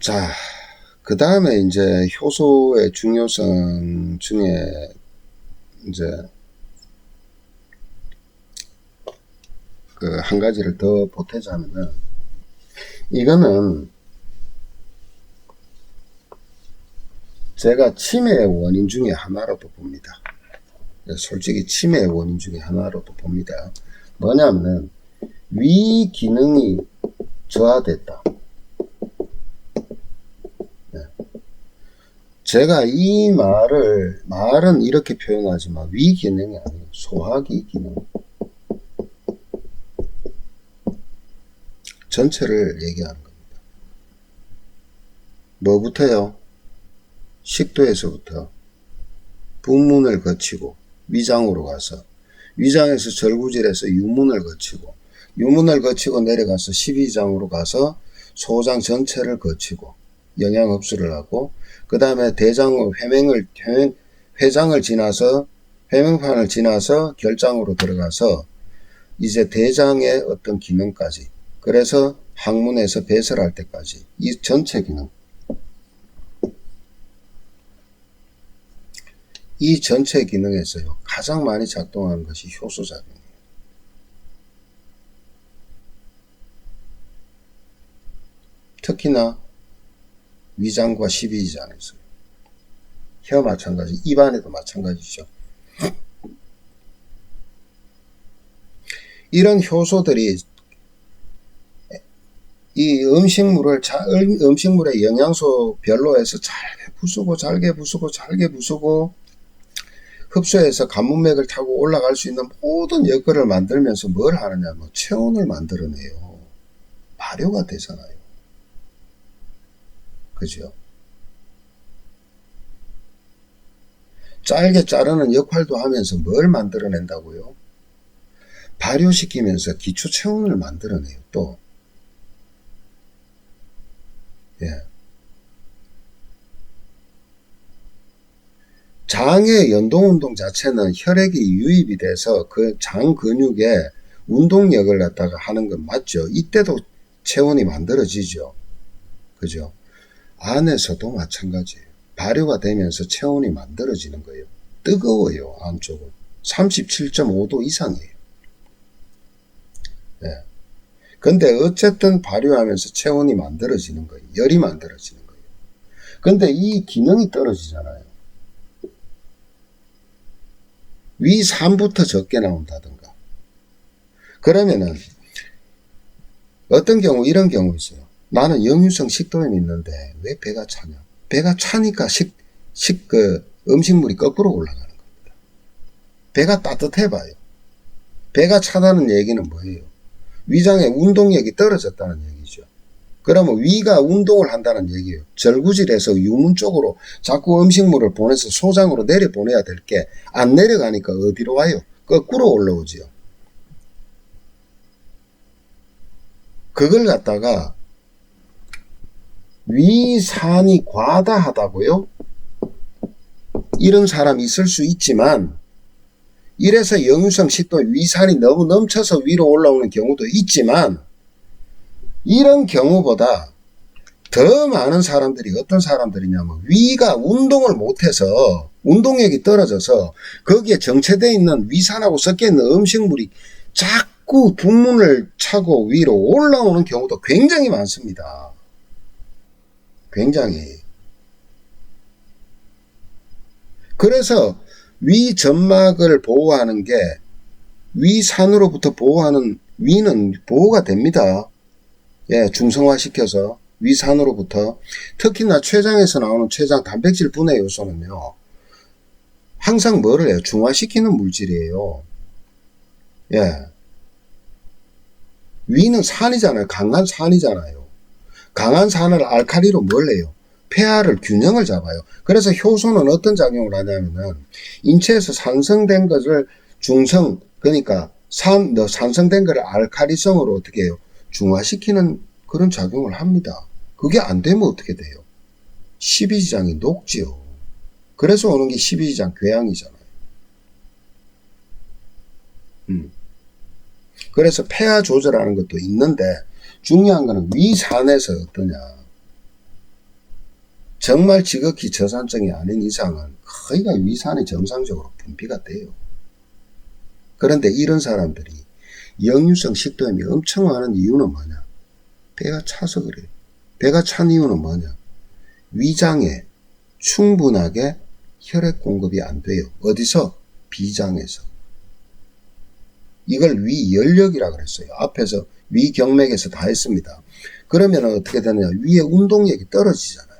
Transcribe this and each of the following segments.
자, 그 다음에 이제 효소의 중요성 중에 이제 그 한 가지를 더 보태자면은, 이거는 제가 치매의 원인 중에 하나로도 봅니다. 솔직히 치매의 원인 중에 하나로도 봅니다. 뭐냐면은 위 기능이 저하됐다. 제가 이 말은 이렇게 표현하지만 위 기능이 아니에요. 소화기 기능 전체를 얘기하는 겁니다. 뭐부터요? 식도에서부터 부문을 거치고 위장으로 가서, 위장에서 절구질에서 유문을 거치고, 유문을 거치고 내려가서 십이장으로 가서 소장 전체를 거치고 영양 흡수를 하고, 그 다음에 대장의 회장을 지나서 회명판을 지나서 결장으로 들어가서 이제 대장의 어떤 기능까지, 그래서 항문에서 배설할 때까지 이 전체 기능, 이 전체 기능에서요 가장 많이 작동하는 것이 효소작용이에요. 특히나 위장과 십이지장에서요. 혀 마찬가지, 입안에도 마찬가지죠. 이런 효소들이 이 음식물의 영양소별로 해서 잘게 부수고 흡수해서 간문맥을 타고 올라갈 수 있는 모든 여건을 만들면서 뭘 하느냐, 뭐 체온을 만들어내요. 발효가 되잖아요. 그죠? 짧게 자르는 역할도 하면서 뭘 만들어낸다고요? 발효시키면서 기초 체온을 만들어내요. 또 장의 연동운동 자체는 혈액이 유입이 돼서 그 장 근육에 운동력을 갖다가 하는 건 맞죠. 이때도 체온이 만들어지죠. 그죠? 안에서도 마찬가지예요. 발효가 되면서 체온이 만들어지는 거예요. 뜨거워요. 안쪽은 37.5도 이상이에요. 근데 어쨌든 발효하면서 체온이 만들어지는 거예요. 열이 만들어지는 거예요. 근데 이 기능이 떨어지잖아요. 위산부터 적게 나온다든가. 그러면은 어떤 경우, 이런 경우 있어요. 나는 역류성 식도염이 있는데 왜 배가 차냐? 배가 차니까 음식물이 거꾸로 올라가는 겁니다. 배가 따뜻해 봐요. 배가 차다는 얘기는 뭐예요? 위장의 운동력이 떨어졌다는 얘기죠. 그러면 위가 운동을 한다는 얘기예요. 절구질에서 유문 쪽으로 자꾸 음식물을 보내서 소장으로 내려보내야 될 게 안 내려가니까 어디로 와요? 거꾸로 올라오지요. 그걸 갖다가 위산이 과다하다고요? 이런 사람이 있을 수 있지만, 이래서 역류성 식도염 위산이 너무 넘쳐서 위로 올라오는 경우도 있지만, 이런 경우보다 더 많은 사람들이 어떤 사람들이냐면 위가 운동을 못해서 운동력이 떨어져서 거기에 정체되어 있는 위산하고 섞여 있는 음식물이 자꾸 부문을 차고 위로 올라오는 경우도 굉장히 많습니다. 굉장히. 그래서 위 점막을 보호하는 게 위산으로부터 보호하는, 위는 보호가 됩니다. 중성화시켜서 위산으로부터. 특히나 췌장에서 나오는 췌장 단백질 분해 요소는요 항상 뭐를 해요? 중화시키는 물질이에요. 위는 산이잖아요. 강한 산이잖아요. 강한 산을 알칼리로 뭘 해요? 폐하를 균형을 잡아요. 그래서 효소는 어떤 작용을 하냐면은 인체에서 산성된 것을 그러니까 산성된 것을 알칼리성으로 어떻게 해요? 중화시키는 그런 작용을 합니다. 그게 안 되면 어떻게 돼요? 십이지장이 녹지요. 그래서 오는 게 십이지장 궤양이잖아요. 그래서 폐하 조절하는 것도 있는데 중요한 거는 위산에서 어떠냐. 정말 지극히 저산증이 아닌 이상은 거의가 위산이 정상적으로 분비가 돼요. 그런데 이런 사람들이 역류성 식도염이 엄청 많은 이유는 뭐냐? 배가 차서 그래요. 배가 찬 이유는 뭐냐? 위장에 충분하게 혈액 공급이 안 돼요. 어디서? 비장에서. 이걸 위열력이라고 그랬어요. 앞에서 위경맥에서 다 했습니다. 그러면 어떻게 되느냐? 위에 운동력이 떨어지잖아요.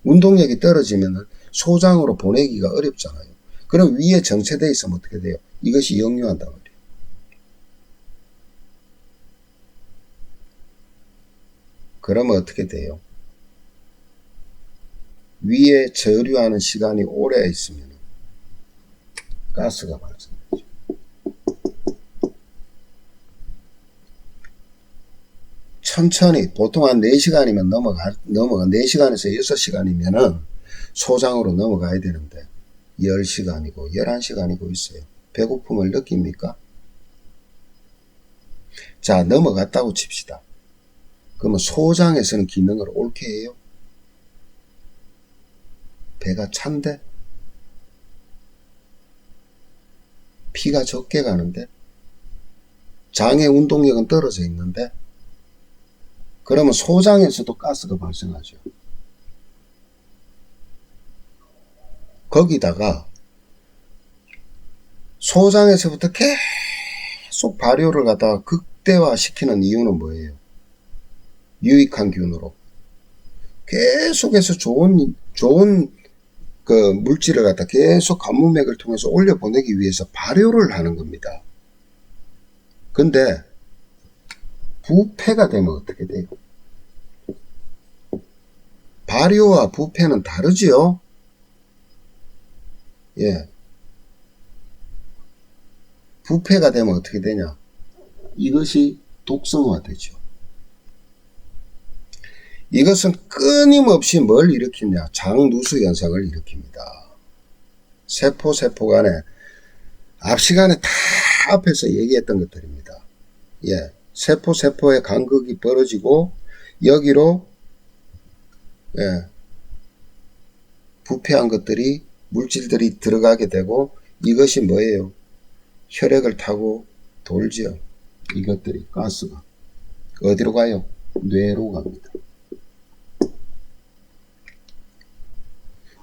운동력이 떨어지면 소장으로 보내기가 어렵잖아요. 그럼 위에 정체되어 있으면 어떻게 돼요? 이것이 역류한단 말이에요. 그러면 어떻게 돼요? 위에 저류하는 시간이 오래 있으면 가스가 발생되죠. 천천히 보통 한 4시간이면 넘어가 4시간에서 6시간이면은 소장으로 넘어가야 되는데 10시간이고 11시간이고 있어요. 배고픔을 느낍니까? 자, 넘어갔다고 칩시다. 그러면 소장에서는 기능을 옳게 해요? 배가 찬데? 피가 적게 가는데? 장의 운동력은 떨어져 있는데? 그러면 소장에서도 가스가 발생하죠. 거기다가 소장에서부터 계속 발효를 갖다가 극대화시키는 이유는 뭐예요? 유익한 균으로 계속해서 좋은 그 물질을 갖다 계속 관문맥을 통해서 올려보내기 위해서 발효를 하는 겁니다. 근데 부패가 되면 어떻게 돼요? 발효와 부패는 다르지요? 예. 부패가 되면 어떻게 되냐? 이것이 독성화되죠. 이것은 끊임없이 뭘 일으키냐? 장누수 현상을 일으킵니다. 세포 간에 앞 시간에 다 앞에서 얘기했던 것들입니다. 예. 세포의 간극이 벌어지고 여기로 예, 부패한 것들이 물질들이 들어가게 되고 이것이 뭐예요? 혈액을 타고 돌죠. 이것들이 가스가 어디로 가요? 뇌로 갑니다.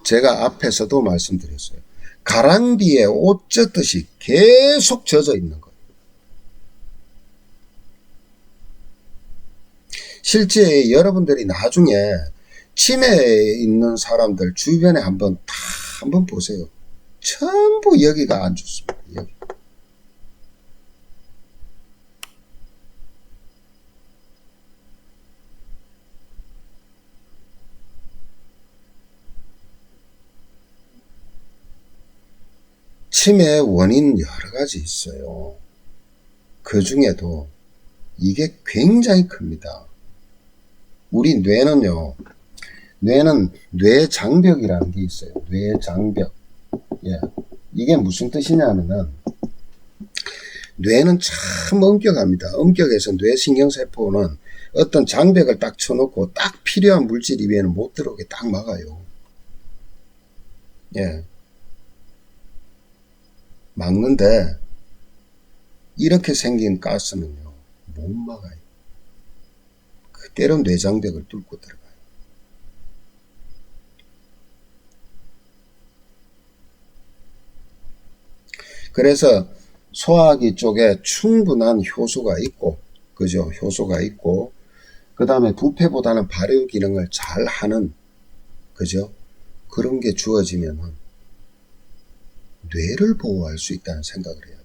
제가 앞에서도 말씀드렸어요. 가랑비에 옷 젖듯이 계속 젖어 있는 거예요. 실제 여러분들이 나중에 치매에 있는 사람들 주변에 한번 보세요. 전부 여기가 안 좋습니다. 여기. 치매의 원인 여러 가지 있어요. 그 중에도 이게 굉장히 큽니다. 우리 뇌는요, 뇌는 뇌장벽이라는 게 있어요. 뇌장벽. 예. 이게 무슨 뜻이냐면은, 뇌는 참 엄격합니다. 엄격해서 뇌신경세포는 어떤 장벽을 딱 쳐놓고 딱 필요한 물질이 위에는 못 들어오게 딱 막아요. 예. 막는데, 이렇게 생긴 가스는요, 못 막아요. 그대로 뇌장벽을 뚫고 들어가요. 그래서 소화기 쪽에 충분한 효소가 있고, 그죠? 효소가 있고, 그 다음에 부패보다는 발효 기능을 잘 하는, 그죠? 그런 게 주어지면은 뇌를 보호할 수 있다는 생각을 해야 돼요.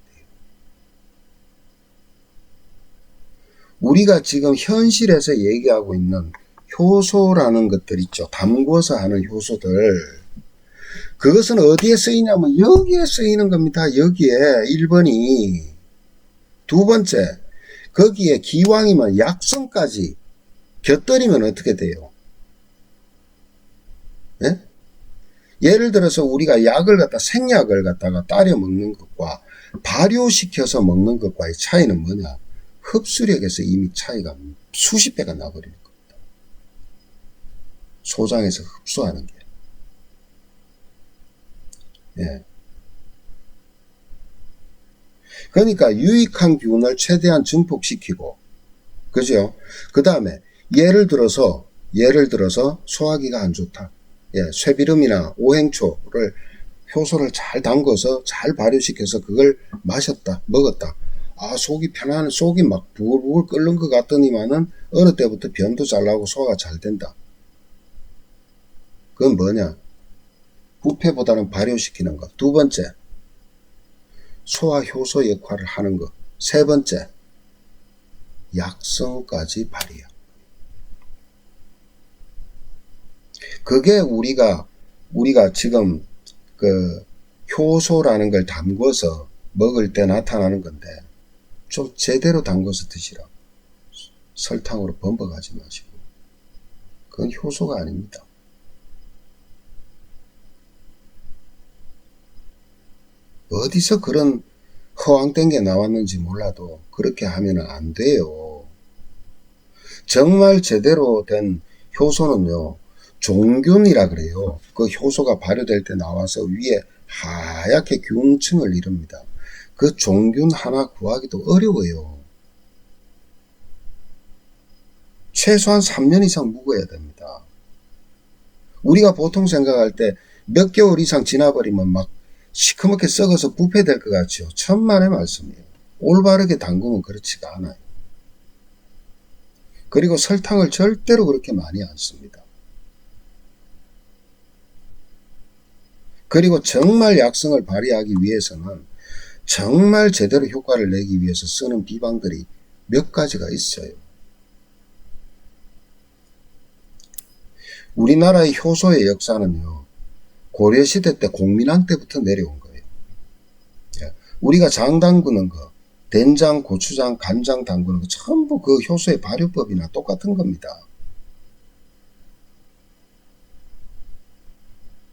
우리가 지금 현실에서 얘기하고 있는 효소라는 것들 있죠. 담궈서 하는 효소들. 그것은 어디에 쓰이냐면 여기에 쓰이는 겁니다. 여기에 1번이. 두 번째, 거기에 기왕이면 약성까지 곁들이면 어떻게 돼요? 예? 예를 들어서 우리가 생약을 갖다가 따려 먹는 것과 발효시켜서 먹는 것과의 차이는 뭐냐? 흡수력에서 이미 차이가 수십 배가 나버리는 겁니다. 소장에서 흡수하는 게. 예. 그러니까 유익한 균을 최대한 증폭시키고, 그죠? 그 다음에 예를 들어서 소화기가 안 좋다. 예, 쇠비름이나 오행초를 효소를 잘 담궈서 잘 발효시켜서 그걸 마셨다, 먹었다. 아, 속이 편안해, 속이 막 부글부글 끓는 것 같더니만은 어느 때부터 변도 잘 나오고 소화가 잘 된다. 그건 뭐냐? 부패보다는 발효시키는 것. 두 번째, 소화 효소 역할을 하는 것. 세 번째, 약성까지 발휘해요. 그게 우리가 지금 그 효소라는 걸 담궈서 먹을 때 나타나는 건데, 좀 제대로 담궈서 드시라. 설탕으로 범벅하지 마시고. 그건 효소가 아닙니다. 어디서 그런 허황된 게 나왔는지 몰라도 그렇게 하면 안 돼요. 정말 제대로 된 효소는요, 종균이라 그래요. 그 효소가 발효될 때 나와서 위에 하얗게 균층을 이룹니다. 그 종균 하나 구하기도 어려워요. 최소한 3년 이상 묵어야 됩니다. 우리가 보통 생각할 때 몇 개월 이상 지나버리면 막 시커멓게 썩어서 부패될 것 같죠. 천만의 말씀이에요. 올바르게 담그면 그렇지가 않아요. 그리고 설탕을 절대로 그렇게 많이 안 씁니다. 그리고 정말 약성을 발휘하기 위해서는 정말 제대로 효과를 내기 위해서 쓰는 비방들이 몇 가지가 있어요. 우리나라의 효소의 역사는요, 고려시대 때 공민왕 때부터 내려온 거예요. 우리가 장 담그는 거, 된장, 고추장, 간장 담그는 거 전부 그 효소의 발효법이나 똑같은 겁니다.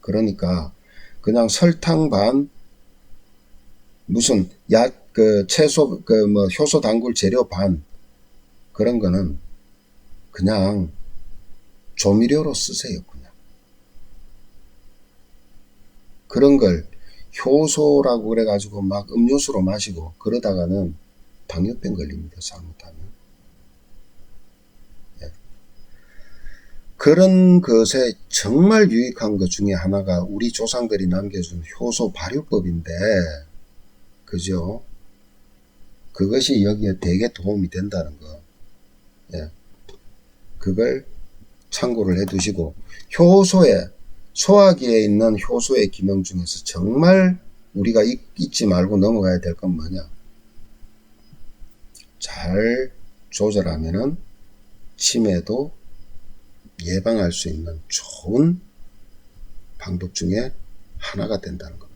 그러니까 그냥 설탕 반, 무슨 채소 효소 담글 재료 반, 그런 거는 그냥 조미료로 쓰세요. 그냥 그런 걸 효소라고 그래가지고 막 음료수로 마시고 그러다가는 당뇨병 걸립니다. 잘못하면. 예. 그런 것에 정말 유익한 것 중에 하나가 우리 조상들이 남겨준 효소 발효법인데, 그죠? 그것이 여기에 되게 도움이 된다는 거. 예. 그걸 참고를 해 두시고, 소화기에 있는 효소의 기능 중에서 정말 우리가 잊지 말고 넘어가야 될 건 뭐냐? 잘 조절하면은 치매도 예방할 수 있는 좋은 방법 중에 하나가 된다는 겁니다.